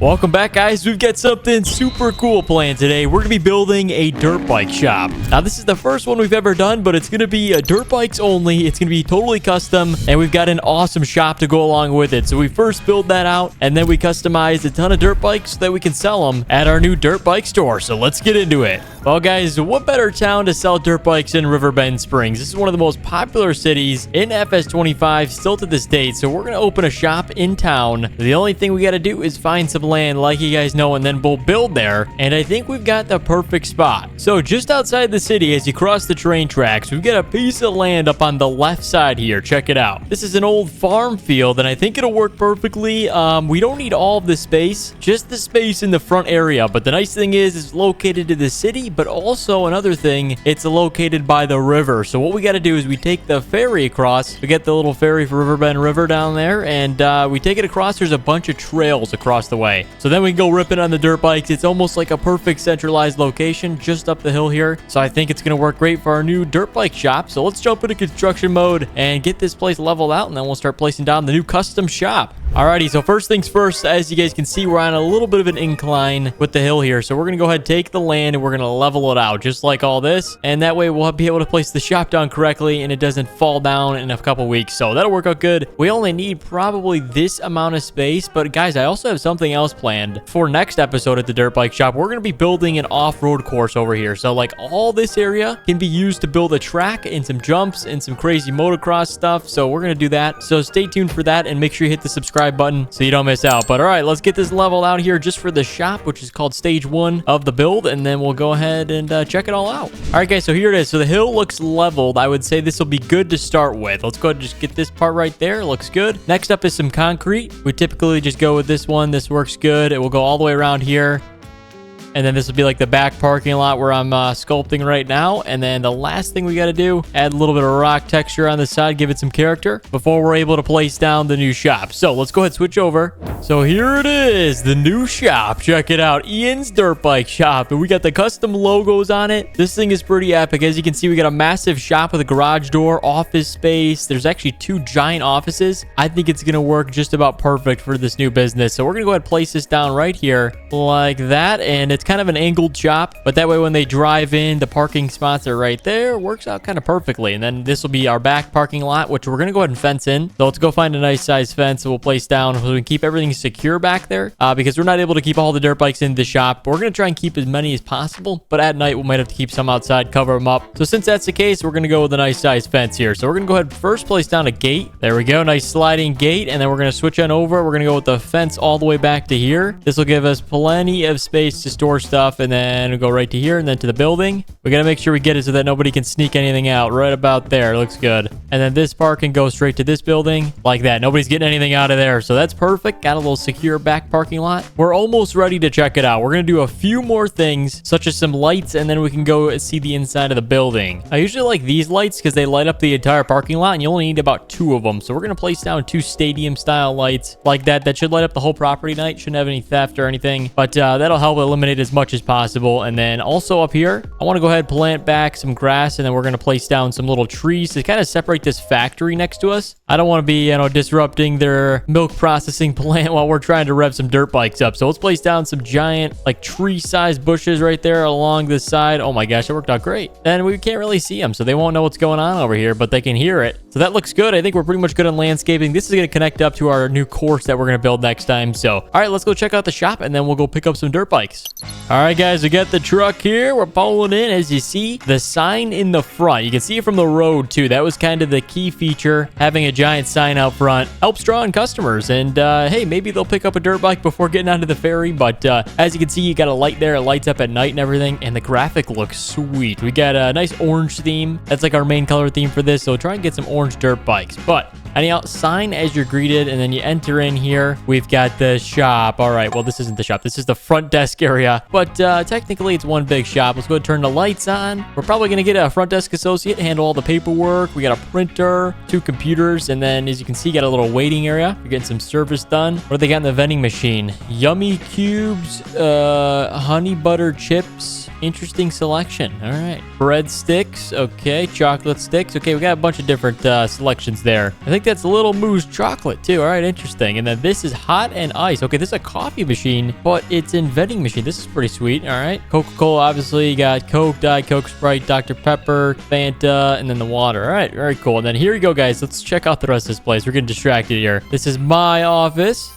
Welcome back, guys. We've got something super cool planned today. We're going to be building a dirt bike shop. Now, this is the first one we've ever done, but it's going to be dirt bikes only. It's going to be totally custom, and we've got an awesome shop to go along with it. So we first build that out, and then we customize a ton of dirt bikes so that we can sell them at our new dirt bike store. So let's get into it. Well, guys, what better town to sell dirt bikes in Riverbend Springs? This is one of the most popular cities in FS25 still to this date. So we're going to open a shop in town. The only thing we got to do is find some land, like you guys know, and then we'll build there. And I think we've got the perfect spot. So just outside the city, as you cross the train tracks, we've got a piece of land up on the left side here. Check it out. This is an old farm field, and I think it'll work perfectly. We don't need all of the space, just the space in the front area. But the nice thing is it's located to the city, but also another thing, it's located by the river. So what we got to do is we take the ferry across. We get the little ferry for Riverbend River down there, and we take it across. There's a bunch of trails across the way. So then we can go ripping on the dirt bikes. It's almost like a perfect centralized location just up the hill here. So I think it's going to work great for our new dirt bike shop. So let's jump into construction mode and get this place leveled out, and then we'll start placing down the new custom shop. Alrighty, so first things first, as you guys can see, we're on a little bit of an incline with the hill here. So we're going to go ahead and take the land, and we're going to level it out just like all this. And that way we'll be able to place the shop down correctly, and it doesn't fall down in a couple weeks. So that'll work out good. We only need probably this amount of space. But guys, I also have something else planned for next episode at the Dirt Bike Shop. We're going to be building an off-road course over here. So like all this area can be used to build a track and some jumps and some crazy motocross stuff. So we're going to do that. So stay tuned for that, and make sure you hit the subscribe button so you don't miss out. But all right, let's get this leveled out here just for the shop, which is called stage 1 of the build, and then we'll go ahead and check it all out. All right, guys, so here it is. So the hill looks leveled. I would say this will be good to start with. Let's go ahead and just get this part right there. Looks good. Next up is some concrete. We typically just go with this one. This works good. It will go all the way around here. And then this will be like the back parking lot where I'm sculpting right now. And then the last thing we got to do, add a little bit of rock texture on the side, give it some character before we're able to place down the new shop. So let's go ahead and switch over. So here it is, the new shop. Check it out, Ian's Dirt Bike Shop. And we got the custom logos on it. This thing is pretty epic. As you can see, we got a massive shop with a garage door, office space. There's actually 2 giant offices. I think it's going to work just about perfect for this new business. So we're going to go ahead and place this down right here like that. And it's kind of an angled shop, but that way when they drive in, the parking spots are right there. Works out kind of perfectly. And then this will be our back parking lot, which we're going to go ahead and fence in. So let's go find a nice size fence that we'll place down so we can keep everything secure back there, because we're not able to keep all the dirt bikes in the shop. We're going to try and keep as many as possible, but at night we might have to keep some outside, cover them up. So since that's the case, we're going to go with a nice size fence here. So we're going to go ahead and first place down a gate. There we go. Nice sliding gate. And then we're going to switch on over. We're going to go with the fence all the way back to here. This will give us plenty of space to store stuff, and then we'll go right to here and then to the building. We got to make sure we get it so that nobody can sneak anything out. Right about there. Looks good. And then this part can go straight to this building like that. Nobody's getting anything out of there. So that's perfect. Got a little secure back parking lot. We're almost ready to check it out. We're going to do a few more things, such as some lights, and then we can go see the inside of the building. I usually like these lights because they light up the entire parking lot, and you only need about 2 of them. So we're going to place down 2 stadium style lights like that. That should light up the whole property night. Shouldn't have any theft or anything, but that'll help eliminate as much as possible. And then also up here, I want to go ahead and plant back some grass, and then we're going to place down some little trees to kind of separate this factory next to us. I don't want to be, disrupting their milk processing plant while we're trying to rev some dirt bikes up. So let's place down some giant, like tree-sized bushes right there along this side. Oh my gosh, it worked out great. And we can't really see them, so they won't know what's going on over here, but they can hear it. So that looks good. I think we're pretty much good on landscaping. This is going to connect up to our new course that we're going to build next time. So, all right, let's go check out the shop, and then we'll go pick up some dirt bikes. All right, guys, we got the truck here. We're pulling in. As you see, the sign in the front, you can see it from the road too. That was kind of the key feature. Having a giant sign out front helps draw in customers, and hey, maybe they'll pick up a dirt bike before getting onto the ferry. But as you can see, you got a light there. It lights up at night and everything, and the graphic looks sweet. We got a nice orange theme. That's like our main color theme for this, so try and get some orange dirt bikes. But anyhow, sign as you're greeted, and then you enter in here. We've got the shop. All right, well, this isn't the shop. This is the front desk area. but technically it's one big shop. Let's go ahead and turn the lights on. We're probably going to get a front desk associate, handle all the paperwork. We got a printer, 2 computers, and then as you can see, got a little waiting area. We're getting some service done. What do they got in the vending machine? Yummy cubes, honey butter chips. Interesting selection. All right. Bread sticks. Okay. Chocolate sticks. Okay. We got a bunch of different selections there. I think that's Little Moo's chocolate too. All right. Interesting. And then this is hot and ice. Okay. This is a coffee machine, but it's in vending machine. This is pretty sweet. All right. Coca-Cola. Obviously, you got Coke, Diet Coke, Sprite, Dr. Pepper, Fanta, and then the water. All right. Very cool. And then here you go, guys. Let's check out the rest of this place. We're getting distracted here. This is my office.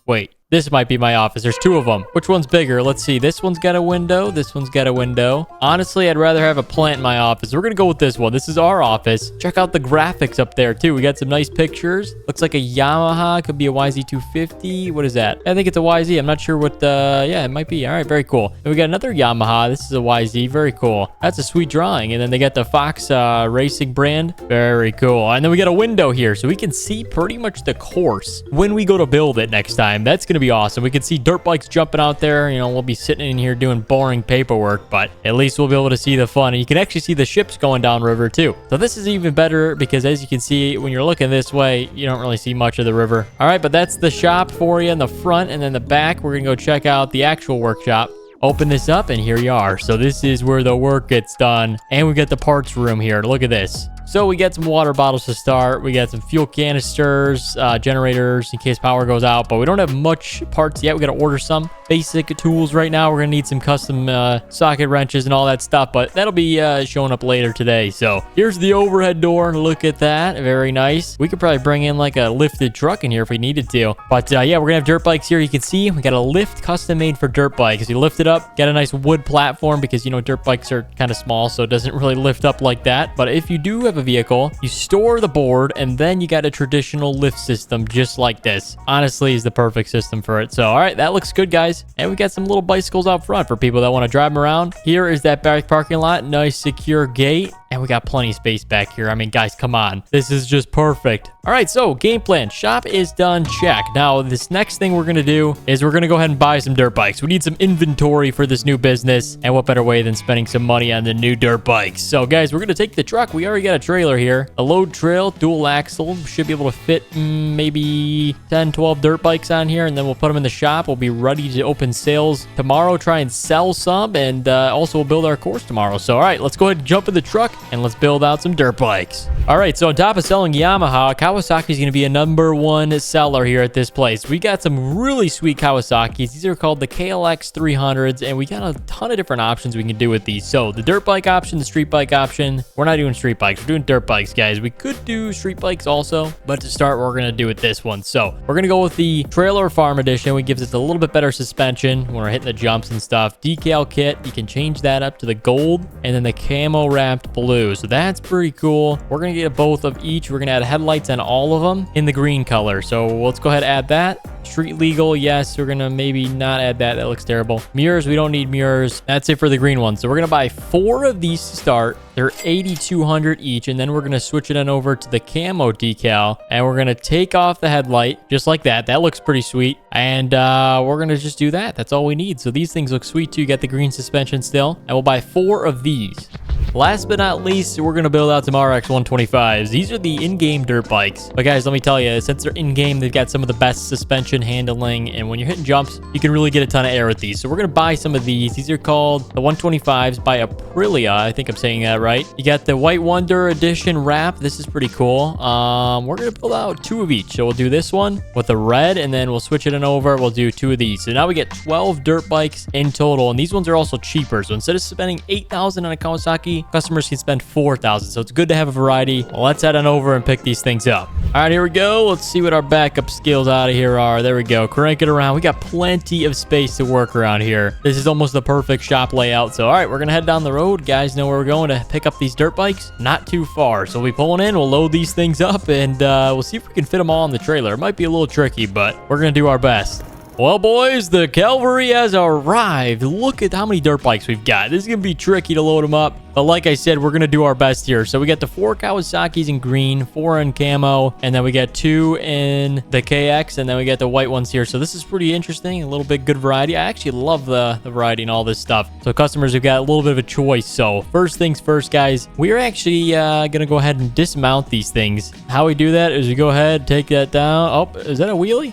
Wait. This might be my office. There's 2 of them. Which one's bigger? Let's see. This one's got a window. This one's got a window. Honestly, I'd rather have a plant in my office. We're going to go with this one. This is our office. Check out the graphics up there, too. We got some nice pictures. Looks like a Yamaha. Could be a YZ250. What is that? I think it's a YZ. I'm not sure what yeah, it might be. All right, very cool. And we got another Yamaha. This is a YZ. Very cool. That's a sweet drawing. And then they got the Fox Racing brand. Very cool. And then we got a window here, so we can see pretty much the course when we go to build it next time. That's going to be awesome. We can see dirt bikes jumping out there. You know, we'll be sitting in here doing boring paperwork, but at least we'll be able to see the fun. And you can actually see the ships going down river too. So this is even better because as you can see, when you're looking this way, you don't really see much of the river. All right, but that's the shop for you in the front, and then the back, we're gonna go check out the actual workshop. Open this up, and here you are. So this is where the work gets done. And we got the parts room here. Look at this. So we got some water bottles to start. We got some fuel canisters, generators in case power goes out, but we don't have much parts yet. We got to order some basic tools right now. We're going to need some custom socket wrenches and all that stuff, but that'll be showing up later today. So here's the overhead door. Look at that. Very nice. We could probably bring in like a lifted truck in here if we needed to. But yeah, we're going to have dirt bikes here. You can see we got a lift custom made for dirt bikes. You lift it up, get a nice wood platform because, you know, dirt bikes are kind of small, so it doesn't really lift up like that. But if you do have a vehicle, you store the board, and then you got a traditional lift system just like this. Honestly, is the perfect system for it. So, all right, that looks good, guys. And we got some little bicycles out front for people that want to drive them around. Here is that back parking lot. Nice, secure gate. And we got plenty of space back here. I mean, guys, come on. This is just perfect. All right, so game plan. Shop is done. Check. Now, this next thing we're going to do is we're going to go ahead and buy some dirt bikes. We need some inventory for this new business. And what better way than spending some money on the new dirt bikes? So, guys, we're going to take the truck. We already got a trailer here. A load trail, dual axle. Should be able to fit maybe 10, 12 dirt bikes on here. And then we'll put them in the shop. We'll be ready to open sales tomorrow. Try and sell some. And also, we'll build our course tomorrow. So, all right, let's go ahead and jump in the truck. And let's build out some dirt bikes. All right, so on top of selling Yamaha, Kawasaki is going to be a #1 seller here at this place. We got some really sweet Kawasaki's. These are called the KLX 300s, and we got a ton of different options we can do with these. So the dirt bike option, the street bike option. We're not doing street bikes. We're doing dirt bikes, guys. We could do street bikes also, but to start, we're going to do with this one. So we're going to go with the trailer farm edition, which gives us a little bit better suspension when we're hitting the jumps and stuff. Decal kit, you can change that up to the gold, and then the camo wrapped blue. So that's pretty cool. We're going to get both of each. We're going to add headlights on all of them in the green color. So let's go ahead and add that. Street legal, yes. We're going to maybe not add that. That looks terrible. Mirrors, we don't need mirrors. That's it for the green one. So we're going to buy 4 of these to start. They're $8,200 each. And then we're going to switch it on over to the camo decal. And we're going to take off the headlight just like that. That looks pretty sweet. And we're going to just do that. That's all we need. So these things look sweet too. You got the green suspension still. And we'll buy 4 of these. Last but not least, we're going to build out some RX 125s. These are the in-game dirt bikes. But guys, let me tell you, since they're in-game, they've got some of the best suspension handling. And when you're hitting jumps, you can really get a ton of air with these. So we're going to buy some of these. These are called the 125s by Aprilia. I think I'm saying that right. You got the White Wonder Edition wrap. This is pretty cool. We're going to build out 2 of each. So we'll do this one with the red, and then we'll switch it on over. We'll do 2 of these. So now we get 12 dirt bikes in total. And these ones are also cheaper. So instead of spending $8,000 on a Kawasaki, customers can spend $4,000. So it's good to have a variety. Well, let's head on over and pick these things up. All right, here we go. Let's see what our backup skills out of here are. There we go. Crank it around. We got plenty of space to work around here. This is almost the perfect shop layout. So, all right, we're going to head down the road. Guys know where we're going to pick up these dirt bikes. Not too far. So we'll be pulling in. We'll load these things up, and we'll see if we can fit them all on the trailer. It might be a little tricky, but we're going to do our best. Well, boys, the cavalry has arrived. Look at how many dirt bikes we've got. This is going to be tricky to load them up. But like I said, we're going to do our best here. So we got the 4 Kawasaki's in green, 4 in camo, and then we got 2 in the KX, and then we got the white ones here. So this is pretty interesting. A little bit good variety. I actually love the variety and all this stuff. So customers have got a little bit of a choice. So first things first, guys, we're actually going to go ahead and dismount these things. How we do that is we go ahead, take that down. Oh, is that a wheelie?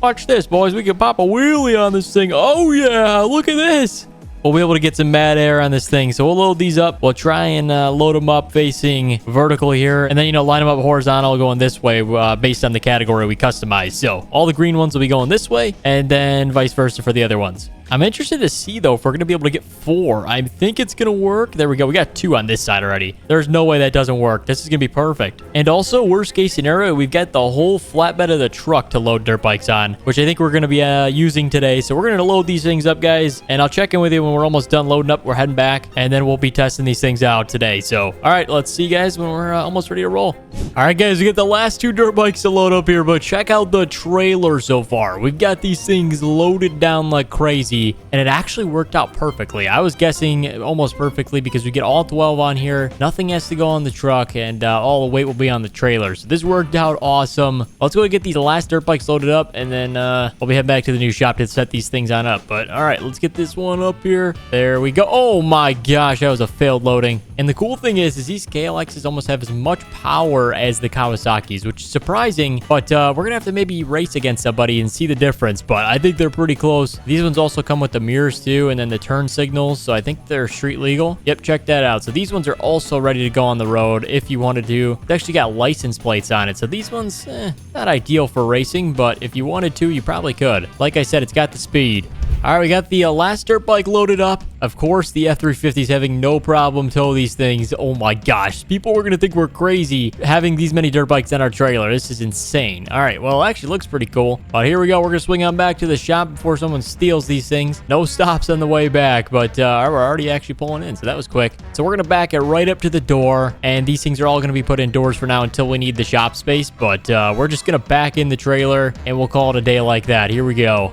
Watch this, boys. We can pop a wheelie on this thing. Oh, yeah. Look at this. We'll be able to get some mad air on this thing. So we'll load these up. We'll try and load them up facing vertical here. And then, you know, line them up horizontal going this way based on the category we customize. So all the green ones will be going this way and then vice versa for the other ones. I'm interested to see, though, if we're going to be able to get 4. I think it's going to work. There we go. We got 2 on this side already. There's no way that doesn't work. This is going to be perfect. And also, worst case scenario, we've got the whole flatbed of the truck to load dirt bikes on, which I think we're going to be using today. So we're going to load these things up, guys, and I'll check in with you when we're almost done loading up. We're heading back, and then we'll be testing these things out today. So, all right, let's see, guys, when we're almost ready to roll. All right, guys, we got the last 2 dirt bikes to load up here, but check out the trailer so far. We've got these things loaded down like crazy. And it actually worked out perfectly. I was guessing almost perfectly because we get all 12 on here. Nothing has to go on the truck, and all the weight will be on the trailer. So this worked out awesome. Let's go get these last dirt bikes loaded up, and then we'll be heading back to the new shop to set these things on up. But all right, let's get this one up here. There we go. Oh my gosh, that was a failed loading. And the cool thing is these KLXs almost have as much power as the Kawasaki's, which is surprising. But we're gonna have to maybe race against somebody and see the difference. But I think they're pretty close. These ones also come with the mirrors too, and then the turn signals, so I think they're street legal. Yep, check that out. So these ones are also ready to go on the road if you wanted to. It's actually got license plates on it, so these ones not ideal for racing, but if you wanted to, you probably could. Like I said, it's got the speed. All right, we got the last dirt bike loaded up. Of course, the F350 is having no problem tow these things. Oh my gosh, people were gonna think we're crazy having these many dirt bikes in our trailer. This is insane. All right, well, it actually looks pretty cool. But here we go. We're gonna swing on back to the shop before someone steals these things. No stops on the way back, but we're already actually pulling in, so that was quick. So we're gonna back it right up to the door, and these things are all gonna be put indoors for now until we need the shop space. But we're just gonna back in the trailer, and we'll call it a day like that. Here we go.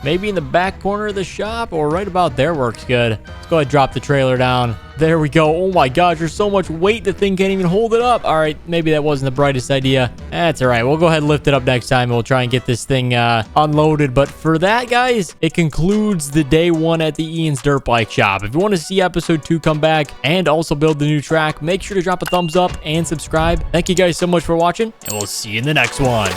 Maybe in the back corner of the shop or right about there works good. Let's go ahead and drop the trailer down. There we go. Oh my gosh, there's so much weight the thing can't even hold it up. All right, maybe that wasn't the brightest idea. That's all right. We'll go ahead and lift it up next time and we'll try and get this thing unloaded. But for that, guys, it concludes the day 1 at the Ian's Dirt Bike Shop. If you want to see episode 2 come back and also build the new track, make sure to drop a thumbs up and subscribe. Thank you guys so much for watching, and we'll see you in the next one.